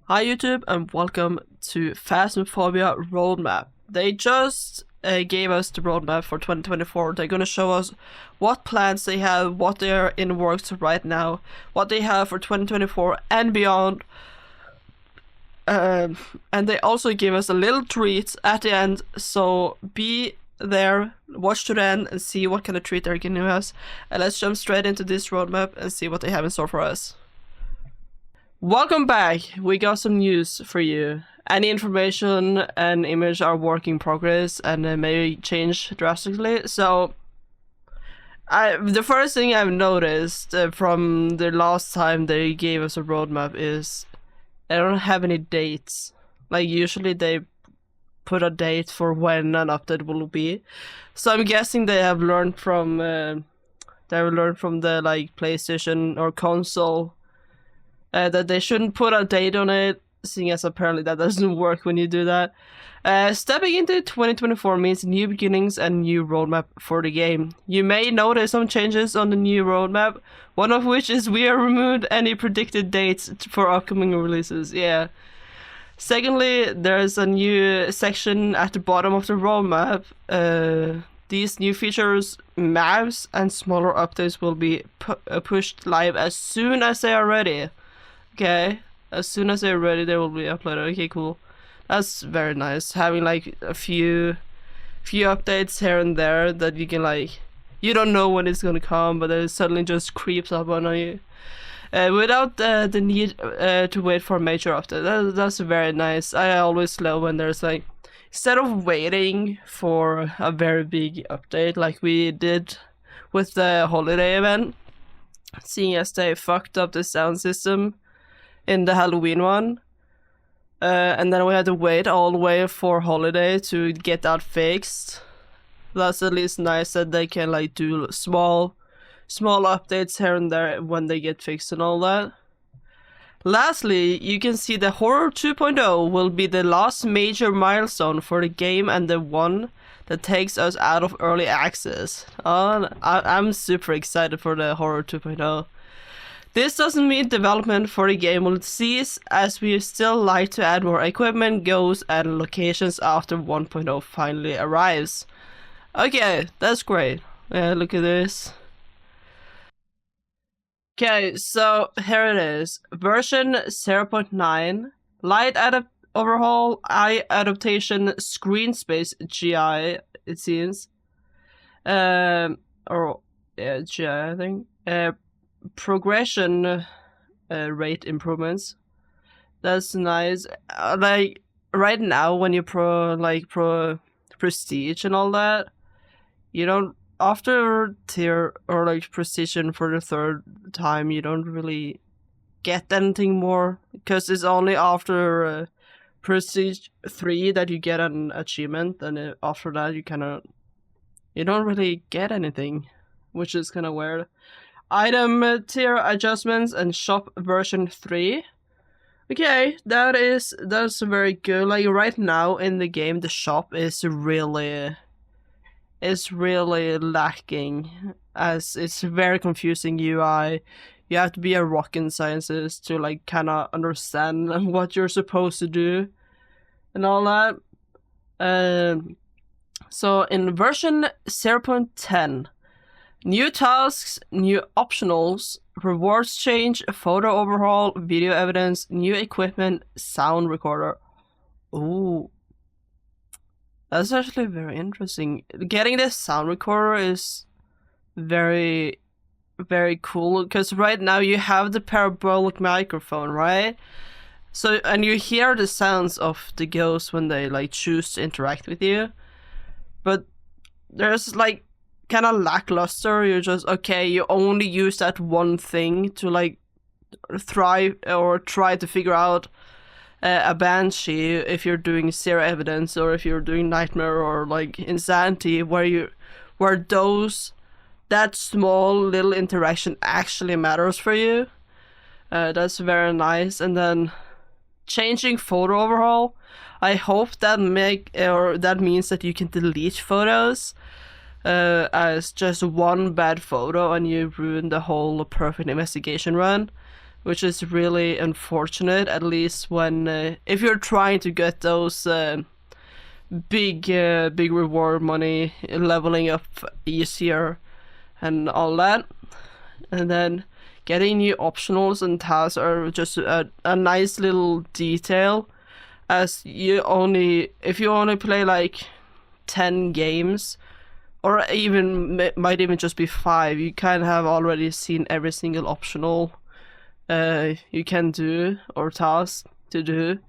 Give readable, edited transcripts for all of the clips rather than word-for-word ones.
Hi YouTube and welcome to Phasmophobia roadmap. They just gave us the roadmap for 2024. They're gonna show us what plans they have, what they're in works right now, what they have for 2024 and beyond. And they also give us a little treat at the end, so be there, watch to the end and see what kind of treat they're giving us. And let's jump straight into this roadmap and see what they have in store for us. Welcome back! We got some news for you. Any information and image are work in progress and may change drastically. So, the first thing I've noticed from the last time they gave us a roadmap is they don't have any dates. Like usually they put a date for when an update will be. So I'm guessing they have learned from the like PlayStation or console. That they shouldn't put a date on it, seeing as apparently that doesn't work when you do that. Stepping into 2024 means new beginnings and new roadmap for the game. You may notice some changes on the new roadmap, one of which is we have removed any predicted dates for upcoming releases. Yeah. Secondly, there's a new section at the bottom of the roadmap. These new features, maps, and smaller updates will be pushed live as soon as they are ready. Okay, as soon as they're ready, they will be uploaded. Okay, cool. That's very nice. Having like a few updates here and there that you can like, you don't know when it's gonna come, but it suddenly just creeps up on you. Without the need to wait for a major update. That's very nice. I always love when there's like, instead of waiting for a very big update like we did with the holiday event, seeing as they fucked up the sound system in the Halloween one, and then we had to wait all the way for holiday to get that fixed. That's at least nice that they can like do small updates here and there when they get fixed and all that. Lastly, you can see the Horror 2.0 will be the last major milestone for the game and the one that takes us out of early access. I'm super excited for the Horror 2.0. This doesn't mean development for the game will cease, as we still like to add more equipment, ghosts, and locations after 1.0 finally arrives. Okay, that's great. Yeah, look at this. Okay, so here it is. Version 0.9, light overhaul, eye adaptation, screen space GI, it seems. Or yeah, GI, I think. Progression rate improvements. That's nice. Like right now, when you prestige and all that, you don't. After tier or like precision for the third time, you don't really get anything more, because it's only after prestige 3 that you get an achievement, and after that you don't really get anything, which is kind of weird. Item tier adjustments and shop version 3. Okay, that's very good. Like right now in the game, the shop is really lacking, as it's very confusing UI. You have to be a rocket scientist to like kind of understand what you're supposed to do and all that. So in version 0.10, new tasks, new optionals, rewards change, photo overhaul, video evidence, new equipment, sound recorder. Ooh. That's actually very interesting. Getting this sound recorder is very, very cool, because right now you have the parabolic microphone, right? So, and you hear the sounds of the ghosts when they like choose to interact with you, but there's like kind of lackluster. You're just, okay, you only use that one thing to like try to figure out a banshee if you're doing zero evidence, or if you're doing nightmare or like insanity, where that small little interaction actually matters for you. That's very nice. And then changing photo overhaul, I hope that means that you can delete photos as just one bad photo and you ruin the whole perfect investigation run. which is really unfortunate. At least when if you're trying to get those big reward money, leveling up easier and all that, and then getting new optionals and tasks are just a nice little detail, as if you only play like 10 games, or even might even just be 5, you kind of have already seen every single optional you can do or task to do.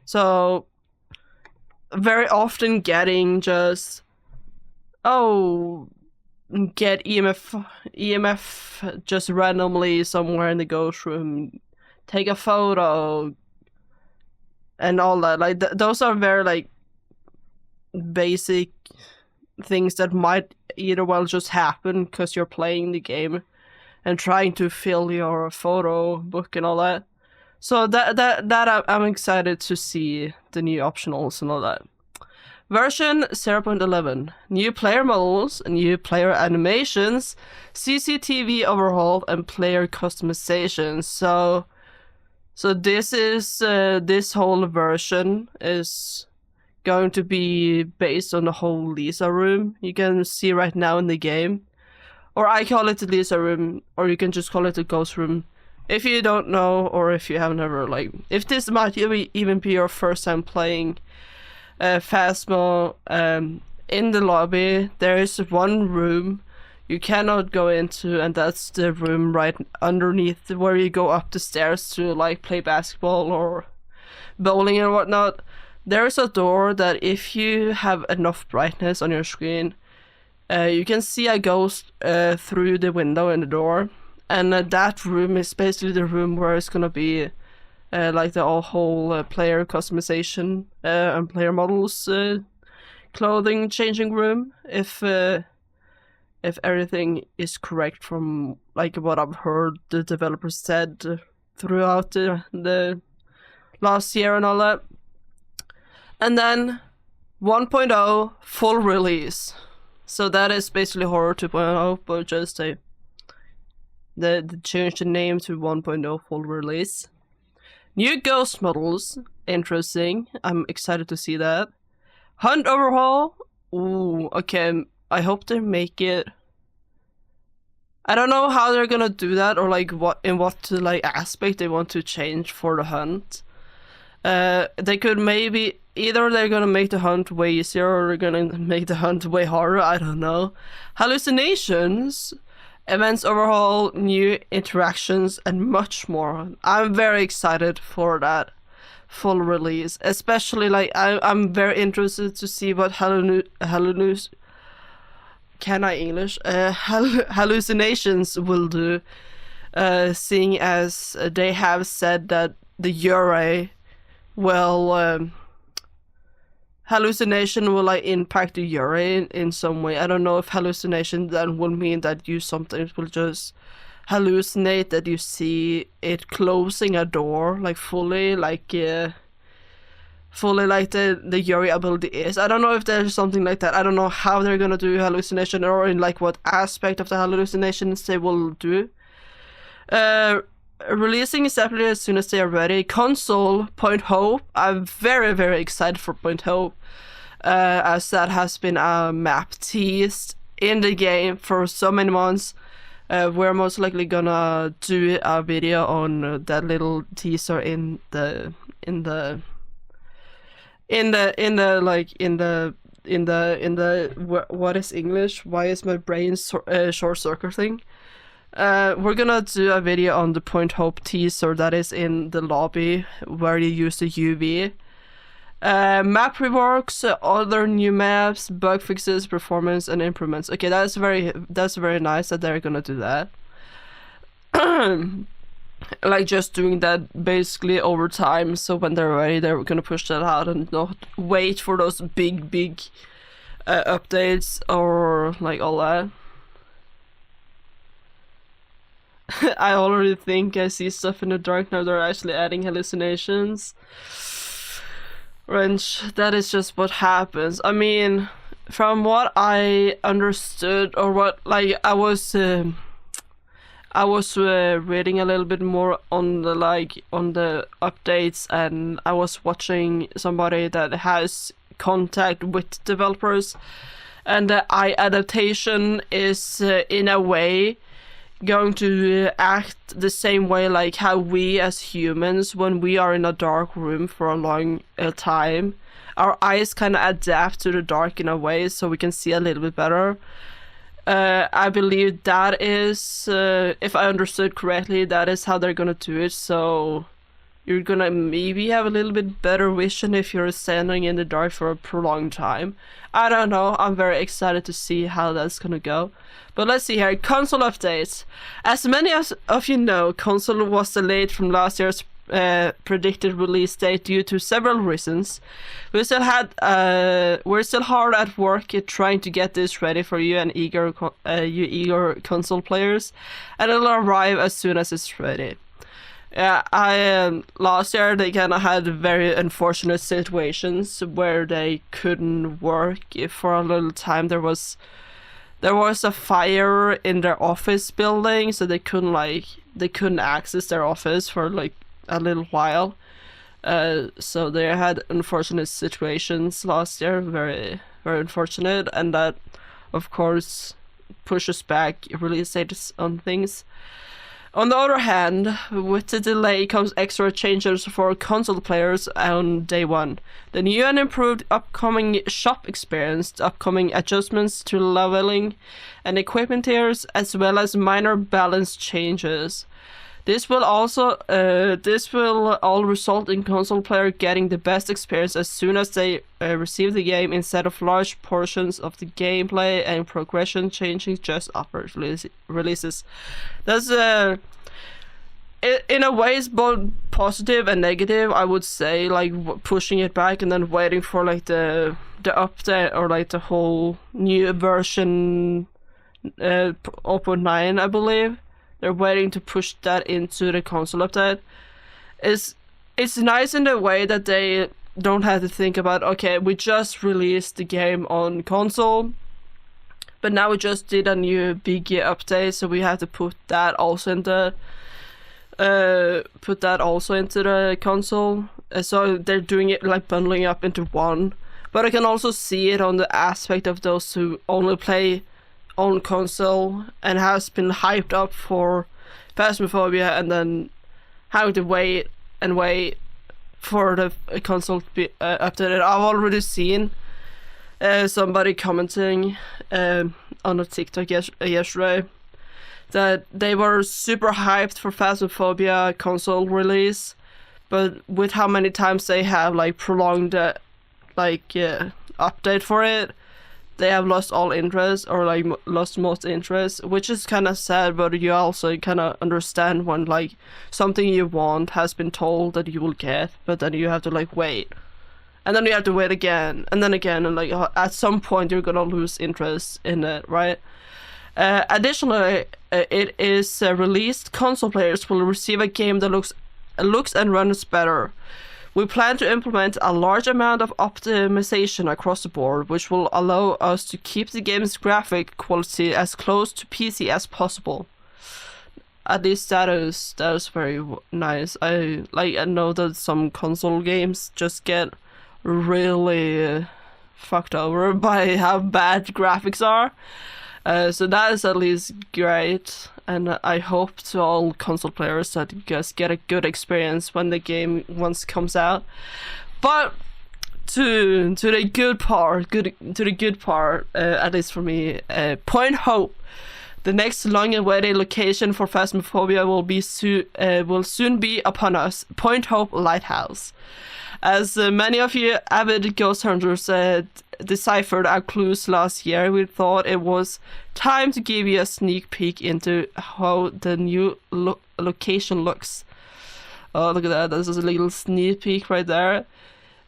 So very often getting just get EMF just randomly somewhere in the ghost room, take a photo, and all that. Like those are very like basic things that might either well just happen because you're playing the game and trying to fill your photo book and all that. So that I'm excited to see the new optionals and all that. Version 0.11. New player models, new player animations, CCTV overhaul, and player customization. So this is this whole version is going to be based on the whole Lisa room you can see right now in the game. Or I call it the Lisa room, or you can just call it the ghost room. If you don't know, or if you have never, like, if this might even be your first time playing Phasmo, in the lobby, there is one room you cannot go into, and that's the room right underneath where you go up the stairs to, like, play basketball or bowling and whatnot. There's a door that if you have enough brightness on your screen, you can see a ghost through the window in the door. And that room is basically the room where it's gonna be like the whole player customization and player models clothing changing room. If everything is correct from like what I've heard the developers said throughout the last year and all that. And then 1.0 full release. So that is basically Horror 2.0, but just they changed the name to 1.0 full release. New ghost models, interesting. I'm excited to see that. Hunt overhaul. Ooh, okay. I hope they make it. I don't know how they're gonna do that, or like what like aspect they want to change for the hunt. They could maybe either they're gonna make the hunt way easier, or they're gonna make the hunt way harder. I don't know. Hallucinations. Events overhaul, new interactions, and much more. I'm very excited for that full release. Especially, like, I'm very interested to see what hallucinations will do. Seeing as they have said that the Ure will hallucination will like impact the Ure in some way. I don't know if hallucination then will mean that you sometimes will just hallucinate that you see it closing a door like fully like the Ure ability is. I don't know if there's something like that. I don't know how they're gonna do hallucination, or in like what aspect of the hallucinations they will do. Releasing separately as soon as they are ready. Console Point Hope. I'm very, very excited for Point Hope, as that has been a map teased in the game for so many months. We're most likely gonna do a video on that little teaser in the what is English? Why is my brain short circuiting? We're gonna do a video on the Point Hope teaser that is in the lobby where you use the UV. Map reworks, other new maps, bug fixes, performance, and improvements. Okay, that's very nice that they're gonna do that. Like just doing that basically over time, so when they're ready, they're gonna push that out and not wait for those big updates or like all that. I already think I see stuff in the dark now. They're actually adding hallucinations. Wrench, that is just what happens. I mean, from what I understood, or what like I I was reading a little bit more on the updates, and I was watching somebody that has contact with developers, and the eye adaptation is in a way going to act the same way like how we as humans, when we are in a dark room for a long time, our eyes kind of adapt to the dark in a way so we can see a little bit better. I believe that is, if I understood correctly, that is how they're gonna do it. So you're gonna maybe have a little bit better vision if you're standing in the dark for a prolonged time. I don't know. I'm very excited to see how that's gonna go. But let's see here. Console updates. As many of you know, console was delayed from last year's predicted release date due to several reasons. We're still hard at work at trying to get this ready for you and eager console players, and it'll arrive as soon as it's ready. Yeah, last year they kind of had very unfortunate situations where they couldn't work for a little time. There was a fire in their office building, so they couldn't access their office for like a little while. So they had unfortunate situations last year, very, very unfortunate, and that of course pushes back release dates on things. On the other hand, with the delay comes extra changes for console players on day one. The new and improved upcoming shop experience, upcoming adjustments to leveling and equipment tiers, as well as minor balance changes. This will all result in console player getting the best experience as soon as they receive the game, instead of large portions of the gameplay and progression changing just after releases. That's in a way it's both positive and negative. I would say, like, pushing it back and then waiting for like the update or like the whole new version 0.9, I believe. They're waiting to push that into the console update. It's nice in the way that they don't have to think about, okay, we just released the game on console, but now we just did a new big update, so we have to put that also into the console. So they're doing it like bundling up into one. But I can also see it on the aspect of those who only play on console and has been hyped up for Phasmophobia, and then having to wait for the console to be updated. I've already seen somebody commenting on a TikTok yesterday that they were super hyped for Phasmophobia console release, but with how many times they have like prolonged update for it, they have lost all interest, or like lost most interest, which is kind of sad. But you also kind of understand when like something you want has been told that you will get, but then you have to like wait, and then you have to wait again, and then again, and like at some point you're gonna lose interest in it, right? Additionally, it is released. Console players will receive a game that looks and runs better. We plan to implement a large amount of optimization across the board, which will allow us to keep the game's graphic quality as close to PC as possible. At least that is very nice. I know that some console games just get really fucked over by how bad graphics are. So that is at least great, and I hope to all console players that you guys get a good experience when the game once comes out. But to the good part, at least for me, Point Hope, the next long-awaited location for Phasmophobia will soon be upon us. Point Hope Lighthouse. As many of you avid ghost hunters deciphered our clues last year, we thought it was time to give you a sneak peek into how the new location looks. Oh, look at that. This is a little sneak peek right there.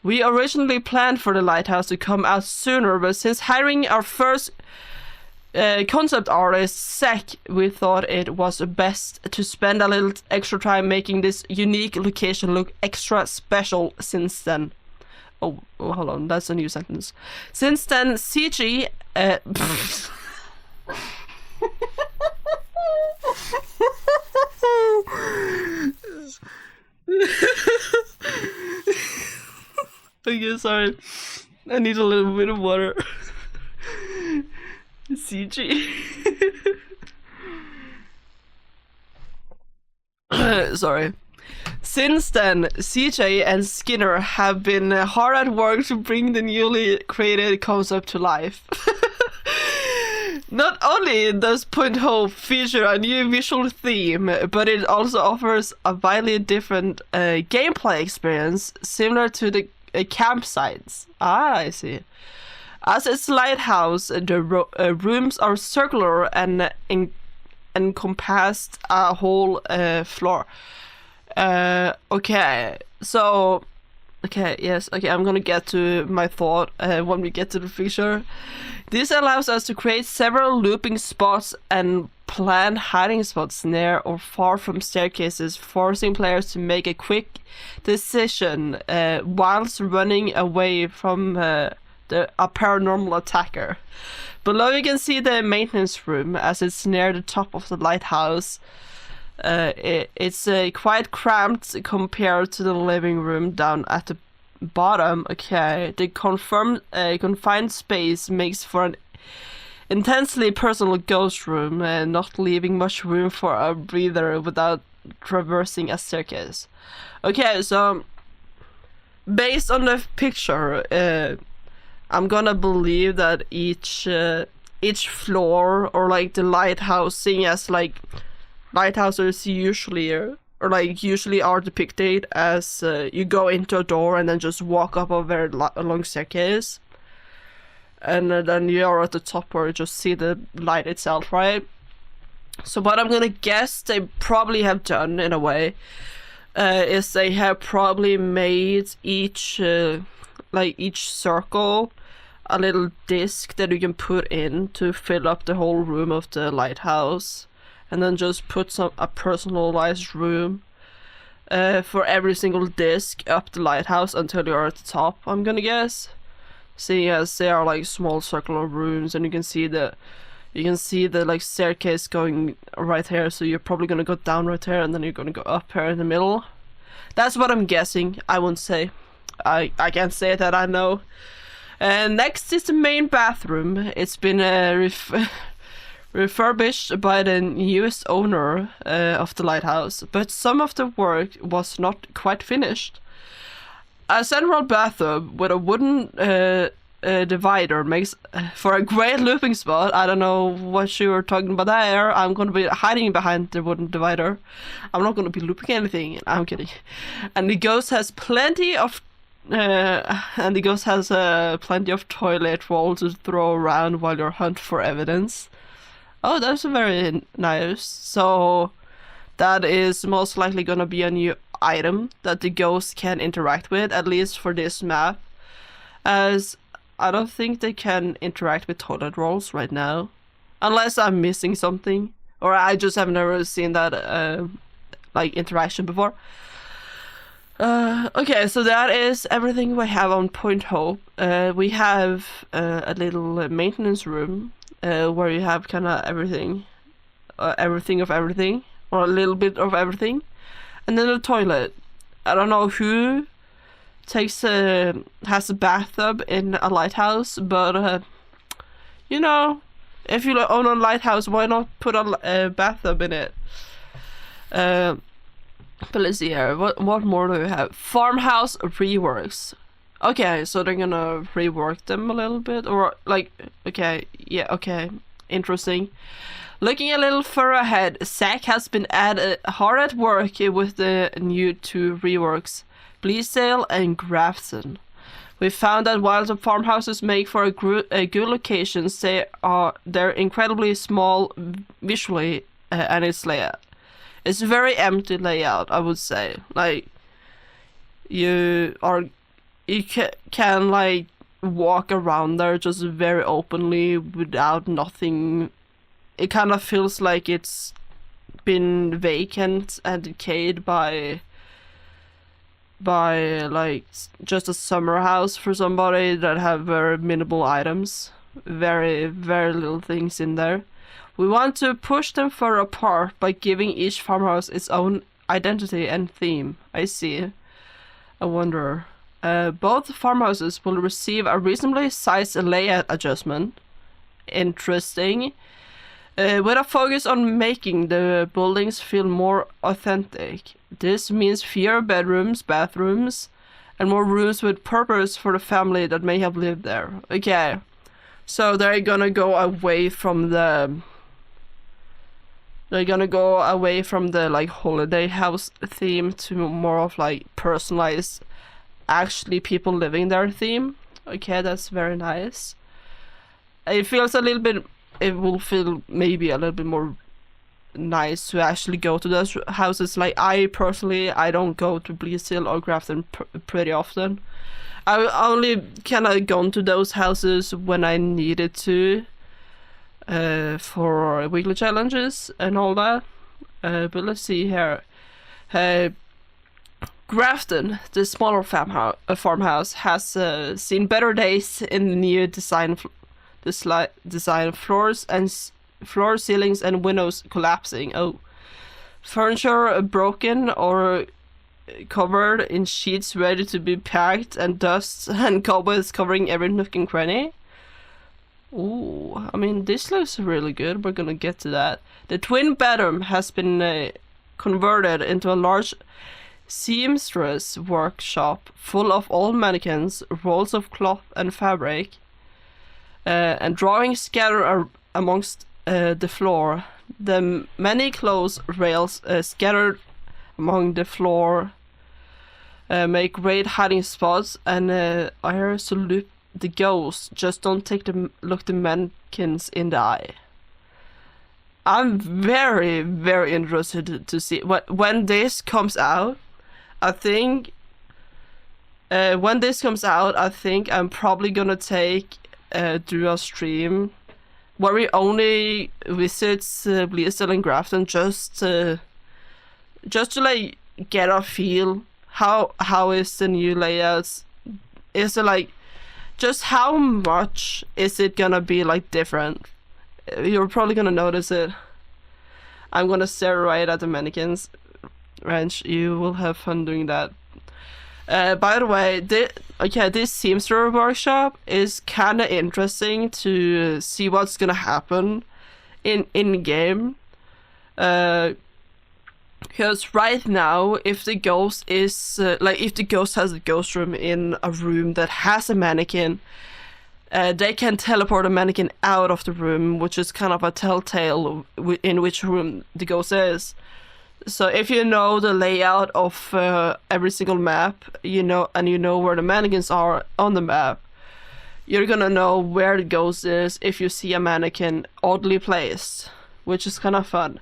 We originally planned for the lighthouse to come out sooner, but since hiring our first concept artist, Zach, we thought it was best to spend a little extra time making this unique location look extra special. Since then, oh hold on, that's a new sentence. Since then, CG Okay, sorry. I need a little bit of water. CG. Sorry. Since then, CJ and Skinner have been hard at work to bring the newly created concept to life. Not only does Point Hope feature a new visual theme, but it also offers a widely different gameplay experience similar to the campsites. Ah, I see. As its lighthouse, the rooms are circular and encompass a whole floor. Okay, so... Okay, yes, okay, I'm gonna get to my thought when we get to the feature. This allows us to create several looping spots and plan hiding spots near or far from staircases, forcing players to make a quick decision whilst running away from a paranormal attacker. Below you can see the maintenance room as it's near the top of the lighthouse. It's quite cramped compared to the living room down at the bottom. Okay, the confined space makes for an intensely personal ghost room, not leaving much room for a breather without traversing a staircase. Okay, so based on the picture, I'm gonna believe that each floor, or like the lighthousing, as like lighthouses usually are depicted as you go into a door and then just walk up a very long staircase, and then you are at the top where you just see the light itself, right? So what I'm gonna guess they probably have done in a way is they have probably made each circle a little disc that you can put in to fill up the whole room of the lighthouse, and then just put a personalized room for every single disc up the lighthouse until you're at the top, I'm gonna guess. Seeing as they are like small circular rooms, and you can see the like staircase going right here, so you're probably gonna go down right here and then you're gonna go up here in the middle. That's what I'm guessing. I won't say. I can't say that I know. And next is the main bathroom. It's been refurbished by the newest owner of the lighthouse, but some of the work was not quite finished. A central bathtub with a wooden divider makes for a great looping spot. I don't know what you were talking about there. I'm going to be hiding behind the wooden divider. I'm not going to be looping anything. I'm kidding. And the ghost has plenty of toilet roll to throw around while you hunt for evidence. Oh, that's very nice. So that is most likely gonna be a new item that the ghost can interact with, at least for this map, as I don't think they can interact with toilet rolls right now, unless I'm missing something, or I just have never seen that like interaction before. Okay, so that is everything we have on Point Hope. We have a little maintenance room where you have kind of everything of everything, or a little bit of everything, and then a toilet. I don't know who has a bathtub in a lighthouse, but you know, if you own a lighthouse, why not put a bathtub in it? But let's see here. What more do we have? Farmhouse reworks. Okay, so they're gonna rework them a little bit, or like, okay, yeah, okay, interesting. Looking a little further ahead, Zach has been hard at work with the new two reworks, Bleasdale and Grafton. We found that while the farmhouses make for a good locations, they're incredibly small visually, and its layout. It's a very empty layout, I would say. Like, you can like walk around there just very openly without nothing. It kind of feels like it's been vacant and decayed by like just a summer house for somebody that have very minimal items, very little things in there. We want to push them further apart by giving each farmhouse its own identity and theme. I see. I wonder. Both farmhouses will receive a reasonably sized layout adjustment. Interesting. With a focus on making the buildings feel more authentic. This means fewer bedrooms, bathrooms, and more rooms with purpose for the family that may have lived there. Okay. So they're gonna go away from the... They're gonna go away from the like holiday house theme to more of like personalized, actually people living there theme. Okay, that's very nice. It feels a little bit... It will feel maybe a little bit more nice to actually go to those houses. Like I personally, I don't go to Bleasdale or Grafton pretty often. I only kind of gone to those houses when I needed to. For weekly challenges and all that. But let's see here. Grafton, the smaller farmhouse, has seen better days in the new design floors and floor ceilings and windows collapsing. Oh, furniture broken or covered in sheets ready to be packed, and dust and cobwebs covering every nook and cranny. Ooh, I mean, this looks really good. We're gonna get to that. The twin bedroom has been converted into a large seamstress workshop full of old mannequins, rolls of cloth and fabric, and drawings scattered amongst the floor. The many clothes rails scattered among the floor make great hiding spots, and I salute the ghosts. Just don't look the mannequins in the eye. I'm very, very interested to see when this comes out. I think when this comes out, I think I'm probably gonna do a stream where we only visit Bleasdale and Grafton just to like get a feel. How is the new layouts? Is it like just how much is it gonna be like different? You're probably gonna notice it. I'm gonna stare right at the mannequins. Wrench, you will have fun doing that. By the way, this seamster workshop is kind of interesting to see what's gonna happen in game. Because right now, if the ghost is if the ghost has a ghost room in a room that has a mannequin, they can teleport a mannequin out of the room, which is kind of a telltale in which room the ghost is. So if you know the layout of every single map, you know where the mannequins are on the map, you're gonna know where the ghost is if you see a mannequin oddly placed, which is kind of fun.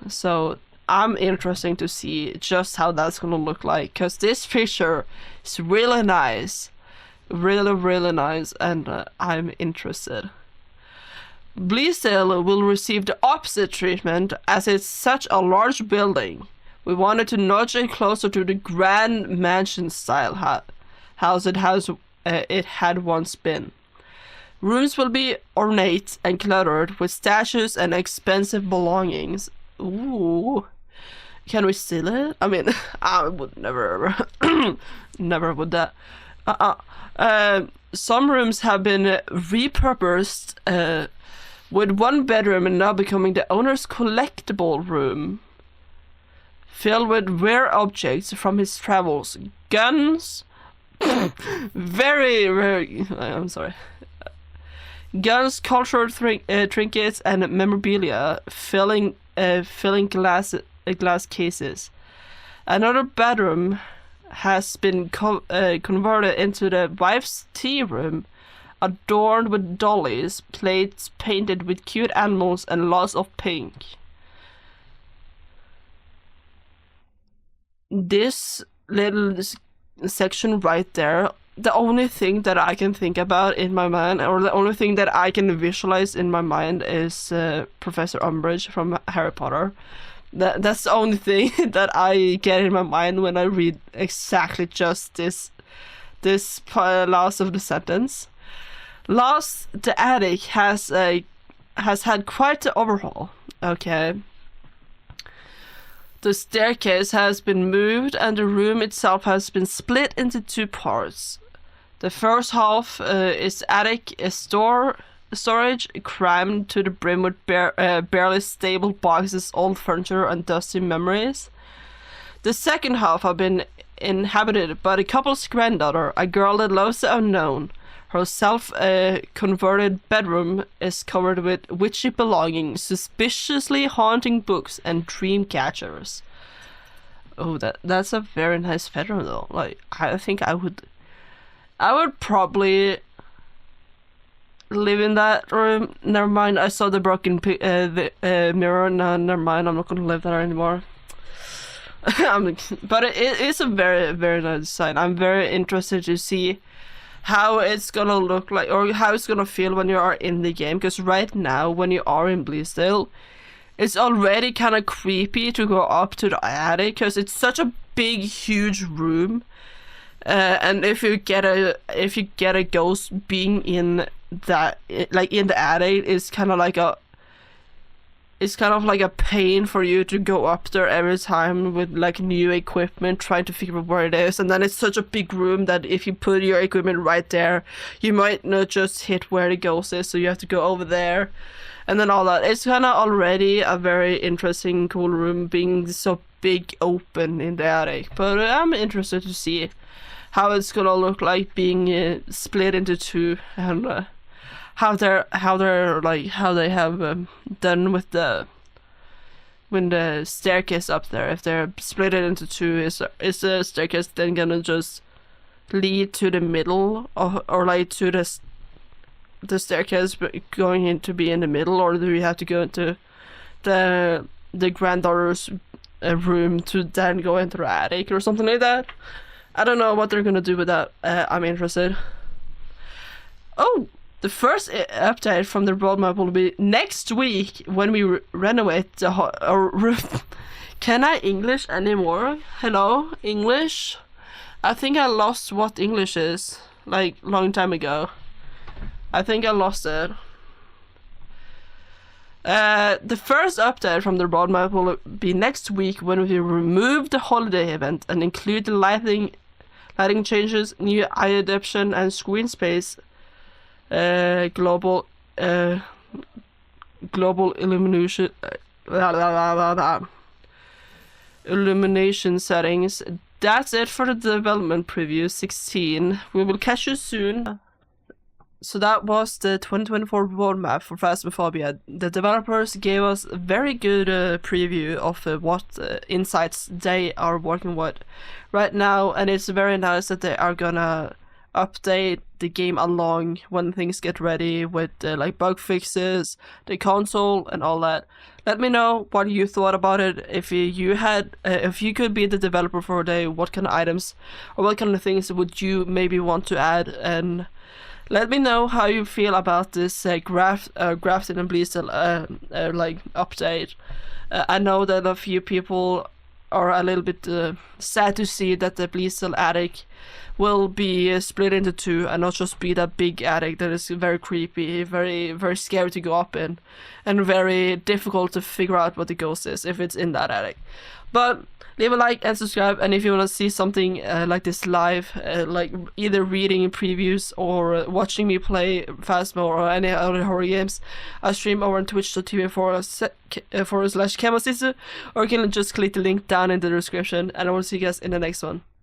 So I'm interested to see just how that's gonna look like, because this picture is really nice, really nice, and I'm interested. Bleasdale will receive the opposite treatment, as it's such a large building. We wanted to nudge it closer to the grand mansion style house it had once been. Rooms will be ornate and cluttered with statues and expensive belongings. Ooh. Can we steal it? I mean, I would never never would that. Some rooms have been repurposed with one bedroom and now becoming the owner's collectible room, filled with rare objects from his travels. Guns, I'm sorry. Guns, cultural trinkets, and memorabilia filling glass cases. Another bedroom has been converted into the wife's tea room, adorned with dollies, plates painted with cute animals, and lots of pink. This little section right there, the only thing that I can think about in my mind, or the only thing that I can visualize in my mind, is Professor Umbridge from Harry Potter. That's the only thing that I get in my mind when I read exactly just this last of the sentence. Last, the attic has has had quite the overhaul. Okay. The staircase has been moved and the room itself has been split into 2 parts. The first half is attic, a storage crammed to the brim with barely stable boxes, old furniture, and dusty memories. The second half have been inhabited by the couple's granddaughter, a girl that loves the unknown. Her self-converted bedroom is covered with witchy belongings, suspiciously haunting books, and dream catchers. Oh, that's a very nice bedroom though. Like, I think I would probably live in that room. Never mind, I saw the broken mirror. No, never mind, I'm not gonna live there anymore. But it is a very, very nice design. I'm very interested to see how it's gonna look like, or how it's gonna feel when you are in the game, because right now when you are in Bleasdale, it's already kind of creepy to go up to the attic because it's such a big, huge room, and if you get a ghost being in that, like in the attic, it's kind of like a pain for you to go up there every time with like new equipment, trying to figure out where it is. And then it's such a big room that if you put your equipment right there, you might not just hit where the ghost is, so you have to go over there. And then all that. It's kind of already a very interesting, cool room being so big open in the attic. But I'm interested to see how it's gonna look like being split into 2, and how they have done with the staircase up there. If they're split it into 2, is the staircase then gonna just lead to the middle, or like to the staircase going in to be in the middle, or do we have to go into the granddaughter's room to then go into the attic or something like that? I don't know what they're gonna do with that. I'm interested. Oh, the first update from the roadmap will be next week when we renovate the roof. Can I English anymore? Hello, English? I think I lost what English is, like, long time ago. I think I lost it. The first update from the roadmap will be next week when we remove the holiday event and include the lighting changes, new eye adaptation, and screen space. Global illumination settings. That's it for the development preview 16. We will catch you soon. So that was the 2024 roadmap for Phasmophobia. The developers gave us a very good preview of what insights they are working with right now, and it's very nice that they are gonna update the game along when things get ready with like bug fixes, the console, and all that. Let me know what you thought about it. If you could be the developer for a day, what kind of items or what kind of things would you maybe want to add? And let me know how you feel about this Grafton and Bleasdale like update. I know that a few people are a little bit sad to see that the Bleasdale attic will be split into 2 and not just be that big attic that is very creepy, very, very scary to go up in, and very difficult to figure out what the ghost is if it's in that attic. But leave a like and subscribe, and if you want to see something like this live, like either reading previews or watching me play Phasmo or any other horror games, I stream over on twitch.tv/Kemosisu, or you can just click the link down in the description, and I will see you guys in the next one.